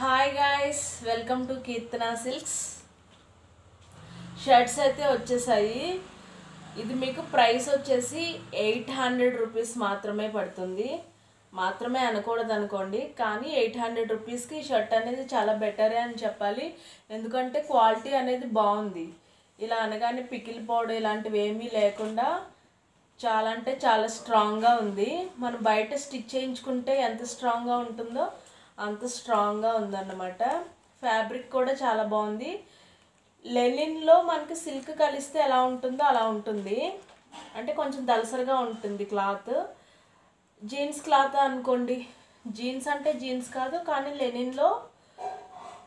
Hi guys, welcome to Keerthana silks. Shirts అయితే వచ్చేసాయి. ఇది మీకు ప్రైస్ వచ్చేసి 800 రూపీస్ మాత్రమే పడుతుంది. మాత్రమే అనకూడదు అనుకోండి, కానీ 800 రూపీస్కి షర్ట్ అనేది చాలా బెటరే అని చెప్పాలి. ఎందుకంటే క్వాలిటీ అనేది బాగుంది. ఇలా అనగానే పికిల్ పౌడర్ ఇలాంటివి ఏమీ లేకుండా చాలా అంటే చాలా స్ట్రాంగ్గా ఉంది. మనం బయట స్టిచ్ చేయించుకుంటే ఎంత స్ట్రాంగ్గా ఉంటుందో అంత స్ట్రాంగ్గా ఉందన్నమాట. ఫ్యాబ్రిక్ కూడా చాలా బాగుంది. లెనిన్లో మనకి సిల్క్ కలిస్తే ఎలా ఉంటుందో అలా ఉంటుంది. అంటే కొంచెం దలసరిగా ఉంటుంది క్లాత్. జీన్స్ క్లాత్ అనుకోండి. జీన్స్ అంటే జీన్స్ కాదు, కానీ లెనిన్లో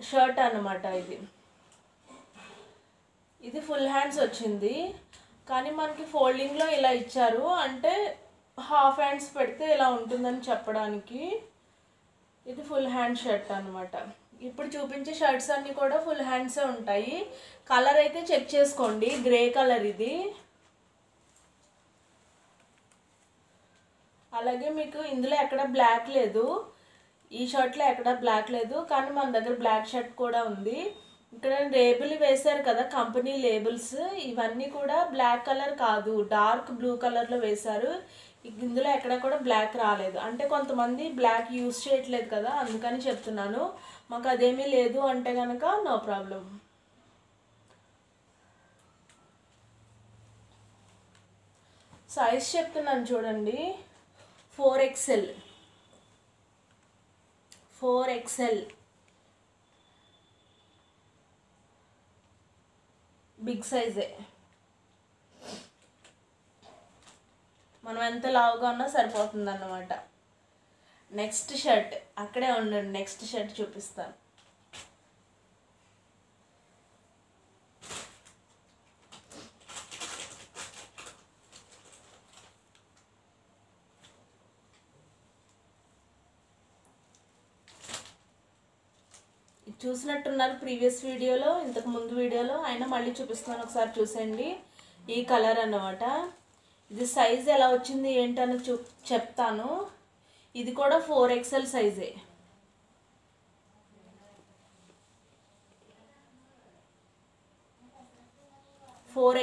షర్ట్ అన్నమాట. ఇది ఫుల్ హ్యాండ్స్ వచ్చింది, కానీ మనకి ఫోల్డింగ్లో ఇలా ఇచ్చారు. అంటే హాఫ్ హ్యాండ్స్ పెడితే ఇలా ఉంటుందని చెప్పడానికి. ఇది ఫుల్ హ్యాండ్ షర్ట్ అనమాట. ఇప్పుడు చూపించే షర్ట్స్ అన్నీ కూడా ఫుల్ హ్యాండ్సే ఉంటాయి. కలర్ అయితే చెక్ చేసుకోండి, గ్రే కలర్ ఇది. అలాగే మీకు ఇందులో ఎక్కడ బ్లాక్ లేదు, ఈ షర్ట్లో ఎక్కడ బ్లాక్ లేదు, కానీ మన దగ్గర బ్లాక్ షర్ట్ కూడా ఉంది. ఇక్కడ లేబుల్ వేశారు కదా, కంపెనీ లేబుల్స్, ఇవన్నీ కూడా బ్లాక్ కలర్ కాదు, డార్క్ బ్లూ కలర్లో వేశారు. ఇందులో ఎక్కడ కూడా బ్లాక్ రాలేదు. అంటే కొంతమంది బ్లాక్ యూజ్ చేయట్లేదు కదా, అందుకని చెప్తున్నాను. మాకు అదేమీ లేదు అంటే కనుక నో ప్రాబ్లం. సైజ్ చెప్తున్నాను చూడండి, 4XL 4XL బిగ్ సైజే. మనం ఎంత లావుగా ఉన్నా సరిపోతుంది అన్నమాట. నెక్స్ట్ షర్ట్ అక్కడే ఉండండి, నెక్స్ట్ షర్ట్ చూపిస్తాను. చూసినట్టున్నారు ప్రీవియస్ వీడియోలో, ఇంతకు ముందు వీడియోలో, అయినా మళ్ళీ చూపిస్తున్నాను, ఒకసారి చూసేయండి. ఈ కలర్ అన్నమాట. ఇది సైజ్ ఎలా వచ్చింది ఏంటని చెప్తాను. ఇది కూడా 4XL సైజే.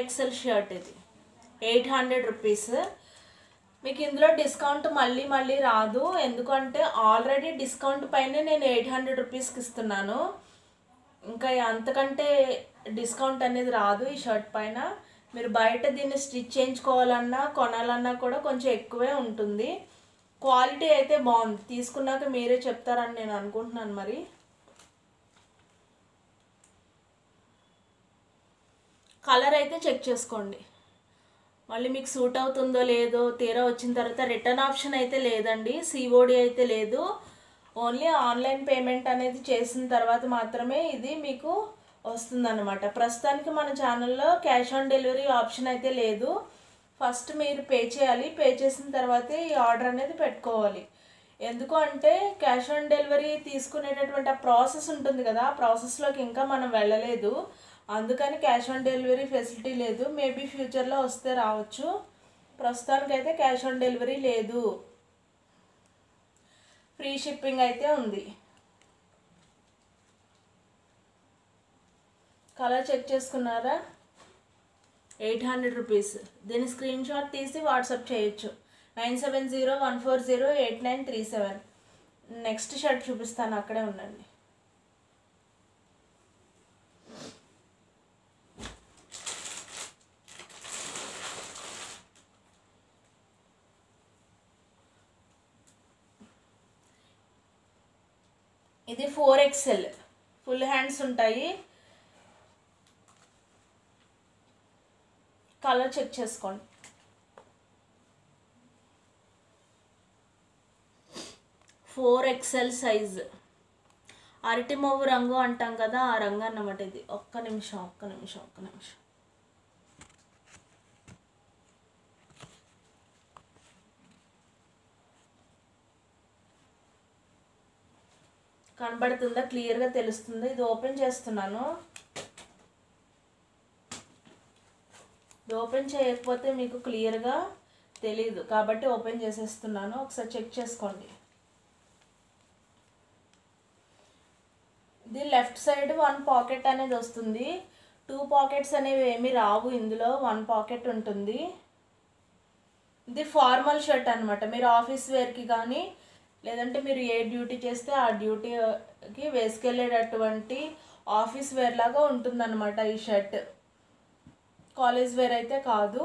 XL షర్ట్ ఇది 800 రూపీస్. మీకు ఇందులో డిస్కౌంట్ మళ్ళీ రాదు, ఎందుకంటే ఆల్రెడీ డిస్కౌంట్ పైనే నేను 800 రూపీస్కి ఇస్తున్నాను. ఇంకా అంతకంటే డిస్కౌంట్ అనేది రాదు ఈ షర్ట్ పైన. మీరు బయట దీన్ని స్టిచ్ చేయించుకోవాలన్నా కొనాలన్నా కూడా కొంచెం ఎక్కువే ఉంటుంది. క్వాలిటీ అయితే బాగుంది, తీసుకున్నాక మీరే చెప్తారని నేను అనుకుంటున్నాను. మరి కలర్ అయితే చెక్ చేసుకోండి, మళ్ళీ మీకు సూట్ అవుతుందో లేదో. తీరా వచ్చిన తర్వాత రిటర్న్ ఆప్షన్ అయితే లేదండి, COD అయితే లేదు. ఓన్లీ ఆన్లైన్ పేమెంట్ అనేది చేసిన తర్వాత మాత్రమే ఇది మీకు వస్తుందన్నమాట. ప్రస్తుతానికి మన ఛానల్లో క్యాష్ ఆన్ డెలివరీ ఆప్షన్ అయితే లేదు. ఫస్ట్ మీరు పే చేయాలి, పే చేసిన తర్వాతే ఈ ఆర్డర్ అనేది పెట్టుకోవాలి. ఎందుకు అంటే క్యాష్ ఆన్ డెలివరీ తీసుకునేటటువంటి ఆ ప్రాసెస్ ఉంటుంది కదా, ఆ ప్రాసెస్లోకి ఇంకా మనం వెళ్ళలేదు. అందుకని క్యాష్ ఆన్ డెలివరీ ఫెసిలిటీ లేదు. మేబీ ఫ్యూచర్లో వస్తే రావచ్చు. ప్రస్తుతానికైతే క్యాష్ ఆన్ డెలివరీ లేదు. ఫ్రీ షిప్పింగ్ అయితే ఉంది. కలర్ చెక్ చేసుకున్నారా? 800 రూపీస్. దీని స్క్రీన్ షాట్ తీసి వాట్సాప్ చేయొచ్చు. 9701408937. నెక్స్ట్ షర్ట్ చూపిస్తాను, అక్కడే ఉండండి. ఇది 4XL ఫుల్ హ్యాండ్స్ ఉంటాయి. కలర్ చెక్ చేసుకోండి. XL సైజ్, అరటి మొవ్వు రంగు అంటాం కదా, ఆ రంగు అన్నమాట ఇది. ఒక్క నిమిషం. కనబడుతుందా? క్లియర్గా తెలుస్తుంది. ఇది ఓపెన్ చేస్తున్నాను. ఇది ఓపెన్ చేయకపోతే మీకు క్లియర్గా తెలీదు, కాబట్టి ఓపెన్ చేసేస్తున్నాను. ఒకసారి చెక్ చేసుకోండి. ఇది లెఫ్ట్ సైడ్ 1 పాకెట్ అనేది వస్తుంది. 2 పాకెట్స్ అనేవి ఏమీ రావు ఇందులో, 1 పాకెట్ ఉంటుంది. ఇది ఫార్మల్ షర్ట్ అనమాట. మీరు ఆఫీస్ వేర్కి కానీ లేదంటే మీరు ఏ డ్యూటీ చేస్తే ఆ డ్యూటీకి వేసుకెళ్ళేటటువంటి ఆఫీస్ వేర్ లాగా ఉంటుందన్నమాట ఈ షర్ట్. కాలేజ్ వేర్ అయితే కాదు.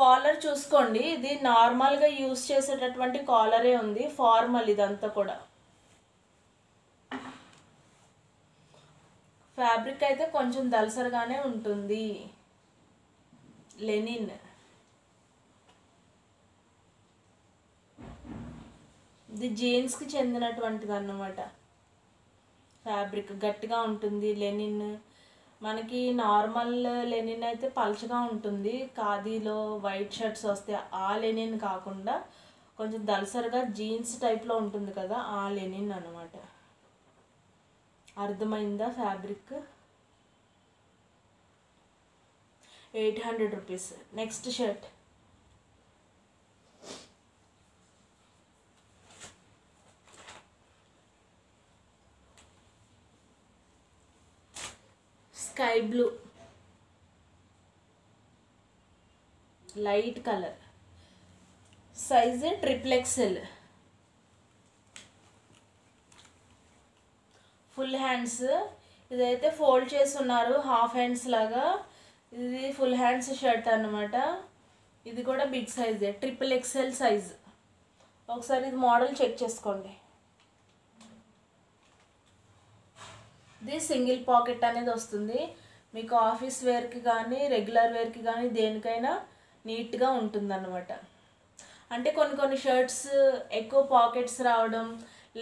కాలర్ చూసుకోండి, ఇది నార్మల్గా యూస్ చేసేటటువంటి కాలరే ఉంది, ఫార్మల్ ఇదంతా కూడా. ఫ్యాబ్రిక్ అయితే కొంచెం దలసరిగానే ఉంటుంది, లెనిన్. ఇది జీన్స్కి చెందినటువంటిది అన్నమాట. ఫ్యాబ్రిక్ గట్టిగా ఉంటుంది, లెనిన్. మనకి నార్మల్ లెనిన్ అయితే పల్చగా ఉంటుంది, ఖాదీలో వైట్ షర్ట్స్ వస్తే ఆ లెనిన్ కాకుండా కొంచెం దలసరిగా జీన్స్ టైప్లో ఉంటుంది కదా, ఆ లెనిన్ అన్నమాట. అర్థమైందా? Fabric 800 rupees. Next shirt sky blue light colour, size XXL, full hands. ఇదైతే ఫోల్డ్ చేసి ఉన్నారు హాఫ్ హ్యాండ్స్ లాగా. ఇది ఫుల్ హ్యాండ్స్ షర్ట్ అన్నమాట. ఇది కూడా బిగ్ సైజే, XXL సైజ్. ఒకసారి ఇది మోడల్ చెక్ చేసుకోండి. ఇది సింగిల్ పాకెట్ అనేది వస్తుంది. మీకు ఆఫీస్ వేర్కి కానీ రెగ్యులర్ వేర్కి కానీ దేనికైనా నీట్గా ఉంటుందన్నమాట. అంటే కొన్ని షర్ట్స్ ఎక్కువ పాకెట్స్ రావడం,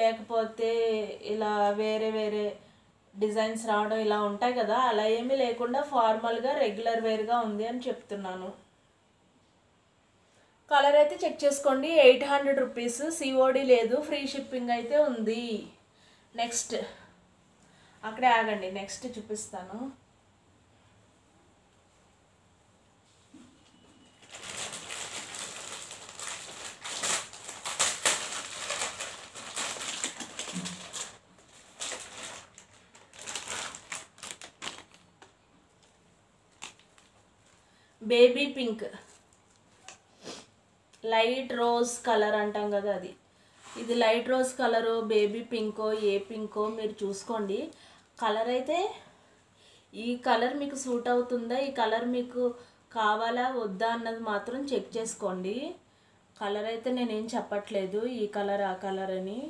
లేకపోతే ఇలా వేరే వేరే డిజైన్స్ రావడం ఇలా ఉంటాయి కదా, అలా ఏమీ లేకుండా ఫార్మల్గా రెగ్యులర్ వేర్గా ఉంది అని చెప్తున్నాను. కలర్ అయితే చెక్ చేసుకోండి. 800 రూపీస్, సిఓడి లేదు, ఫ్రీ షిప్పింగ్ అయితే ఉంది. నెక్స్ట్ అక్కడే ఆగండి, నెక్స్ట్ చూపిస్తాను. Baby pink, light rose colour అంటాం కదా అది. ఇది లైట్ రోజ్ కలరు, బేబీ పింకో ఏ పింకో మీరు చూసుకోండి. కలర్ అయితే ఈ కలర్ మీకు సూట్ అవుతుందా, ఈ కలర్ మీకు కావాలా వద్దా అన్నది మాత్రం చెక్ చేసుకోండి. కలర్ అయితే నేనేం చెప్పట్లేదు ఈ కలర్ ఆ కలర్ అని.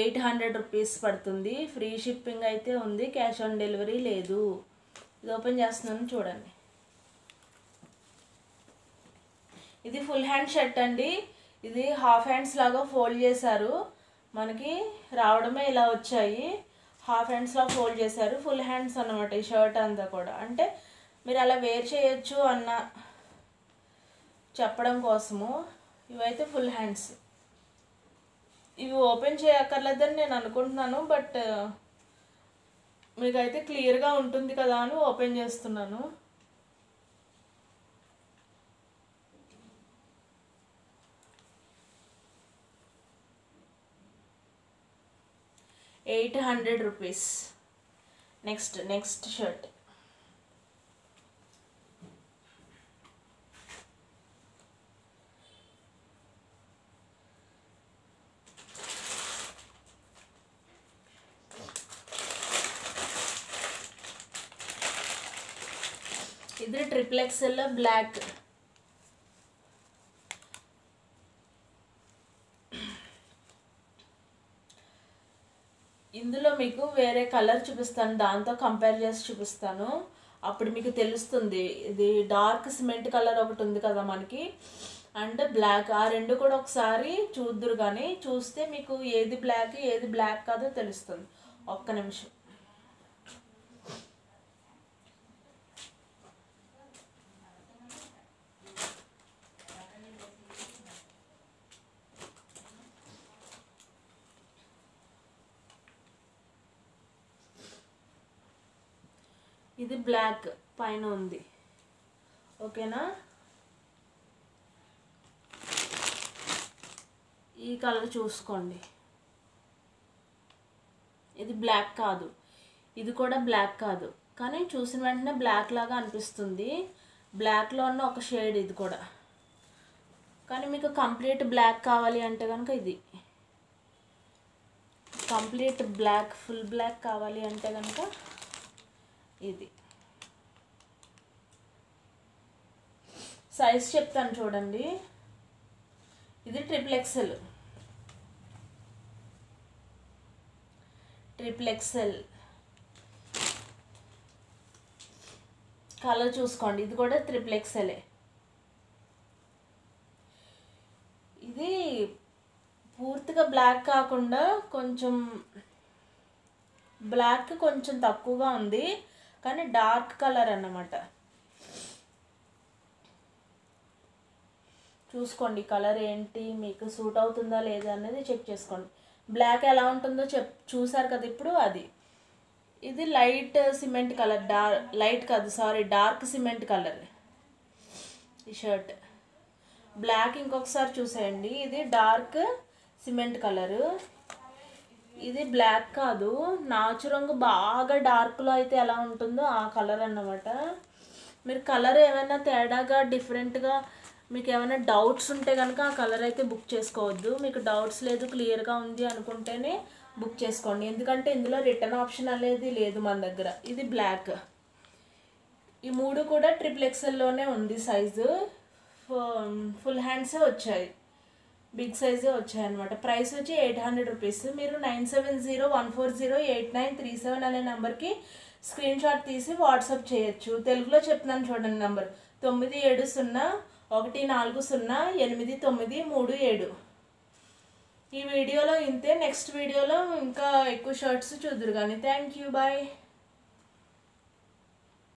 800 రూపీస్ పడుతుంది, ఫ్రీ షిప్పింగ్ అయితే ఉంది, క్యాష్ ఆన్ డెలివరీ లేదు. ఇది ఓపెన్ చేస్తున్నాను చూడండి. ఇది ఫుల్ హ్యాండ్ షర్ట్ అండి. ఇది హాఫ్ హ్యాండ్స్ లాగా ఫోల్డ్ చేశారు, మనకి రావడమే ఇలా వచ్చాయి. హాఫ్ హ్యాండ్స్లో ఫోల్డ్ చేశారు, ఫుల్ హ్యాండ్స్ అన్నమాట ఈ షర్ట్ అంతా కూడా. అంటే మీరు అలా వేర్ చేయొచ్చు అన్న చెప్పడం కోసము. ఇవైతే ఫుల్ హ్యాండ్స్. ఇవి ఓపెన్ చేయక్కర్లేదని నేను అనుకుంటున్నాను, బట్ మీకైతే క్లియర్గా ఉంటుంది కదా అని ఓపెన్ చేస్తున్నాను. ₹800. నెక్స్ట్ షర్ట్ ఇది XXL బ్లాక్. ఇందులో మీకు వేరే కలర్ చూపిస్తాను, దాంతో కంపేర్ చేసి చూపిస్తాను, అప్పుడు మీకు తెలుస్తుంది. ఇది డార్క్ సిమెంట్ కలర్ ఒకటి ఉంది కదా మనకి, అండ్ బ్లాక్, ఆ రెండు కూడా ఒకసారి చూద్దురు. కానీ చూస్తే మీకు ఏది బ్లాక్ కాదో తెలుస్తుంది. ఒక్క నిమిషం. ఇది బ్లాక్ పైన ఉంది, ఓకేనా. ఈ కలర్ చూసుకోండి. ఇది బ్లాక్ కాదు, ఇది కూడా బ్లాక్ కాదు, కానీ చూసిన వెంటనే బ్లాక్ లాగా అనిపిస్తుంది. బ్లాక్లో ఉన్న ఒక షేడ్ ఇది కూడా. కానీ మీకు కంప్లీట్ బ్లాక్ కావాలి అంటే కనుక ఇది, కంప్లీట్ బ్లాక్ ఫుల్ బ్లాక్ కావాలి అంటే కనుక ఇది. సైజ్ చెప్తాను చూడండి. ఇది XXL, కలర్ చూసుకోండి. ఇది కూడా XXL. ఇది పూర్తిగా బ్లాక్ కాకుండా కొంచెం బ్లాక్ కొంచెం తక్కువగా ఉంది, కానీ డార్క్ కలర్ అన్నమాట. చూసుకోండి కలర్ ఏంటి, మీకు సూట్ అవుతుందా లేదా అనేది చెక్ చేసుకోండి. బ్లాక్ ఎలా ఉంటుందో చూసారు కదా ఇప్పుడు. అది ఇది లైట్ సిమెంట్ కలర్, లైట్ కాదు సారీ, డార్క్ సిమెంట్ కలర్ ఈ షర్ట్. బ్లాక్ ఇంకొకసారి చూసేయండి. ఇది డార్క్ సిమెంట్ కలరు, ఇది బ్లాక్ కాదు, నాచు రంగు బాగా డార్క్లో అయితే ఎలా ఉంటుందో ఆ కలర్ అన్నమాట. మీరు కలర్ ఏమైనా తేడాగా డిఫరెంట్గా మీకు ఏమైనా డౌట్స్ ఉంటే కనుక ఆ కలర్ అయితే బుక్ చేసుకోవద్దు. మీకు డౌట్స్ లేదు, క్లియర్గా ఉంది అనుకుంటేనే బుక్ చేసుకోండి. ఎందుకంటే ఇందులో రిటర్న్ ఆప్షన్ అనేది లేదు మన దగ్గర. ఇది బ్లాక్. ఈ మూడు కూడా XXLలోనే ఉంది సైజు. ఫుల్ హ్యాండ్సే వచ్చాయి, బిగ్ సైజే వచ్చాయి అనమాట. ప్రైస్ వచ్చి 800 రూపీస్. మీరు 9701408937 అనే నెంబర్కి స్క్రీన్ షాట్ తీసి వాట్సాప్ చేయొచ్చు. తెలుగులో చెప్తున్నాను చూడండి నెంబర్ 9701408937. ఈ వీడియోలో ఇంతే. నెక్స్ట్ వీడియోలో ఇంకా ఎక్కువ షర్ట్స్ చూద్దురు కానీ. Thank you, bye.